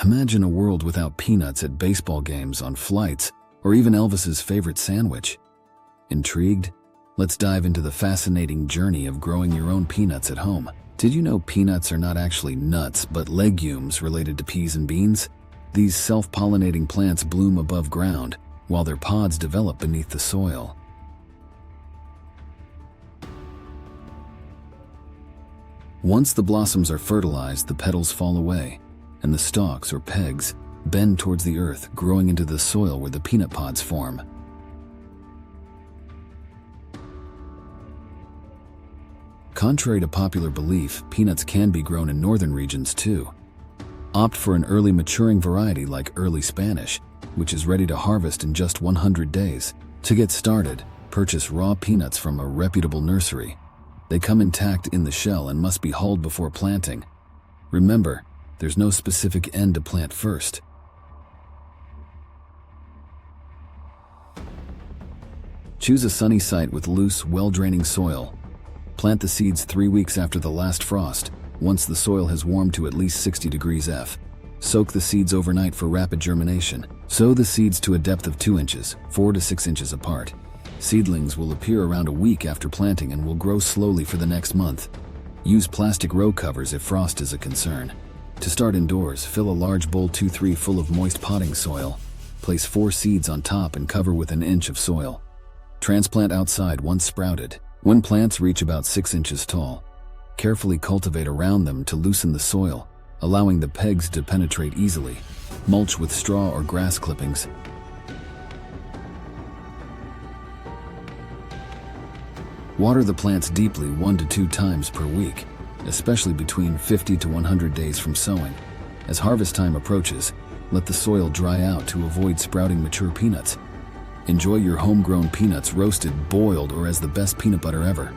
Imagine a world without peanuts at baseball games, on flights, or even Elvis's favorite sandwich. Intrigued? Let's dive into the fascinating journey of growing your own peanuts at home. Did you know peanuts are not actually nuts, but legumes related to peas and beans? These self-pollinating plants bloom above ground, while their pods develop beneath the soil. Once the blossoms are fertilized, the petals fall away, and the stalks, or pegs, bend towards the earth, growing into the soil where the peanut pods form. Contrary to popular belief, peanuts can be grown in northern regions too. Opt for an early maturing variety like Early Spanish, which is ready to harvest in just 100 days. To get started, purchase raw peanuts from a reputable nursery. They come intact in the shell and must be hulled before planting. Remember, there's no specific end to plant first. Choose a sunny site with loose, well-draining soil. Plant the seeds 3 weeks after the last frost, once the soil has warmed to at least 60 degrees F. Soak the seeds overnight for rapid germination. Sow the seeds to a depth of 2 inches, 4 to 6 inches apart. Seedlings will appear around a week after planting and will grow slowly for the next month. Use plastic row covers if frost is a concern. To start indoors, fill a large bowl 2-3 full of moist potting soil. Place 4 seeds on top and cover with 1 inch of soil. Transplant outside once sprouted. When plants reach about 6 inches tall, carefully cultivate around them to loosen the soil, allowing the pegs to penetrate easily. Mulch with straw or grass clippings. Water the plants deeply 1 to 2 times per week, especially between 50 to 100 days from sowing. As harvest time approaches, let the soil dry out to avoid sprouting mature peanuts. Enjoy your homegrown peanuts roasted, boiled, or as the best peanut butter ever.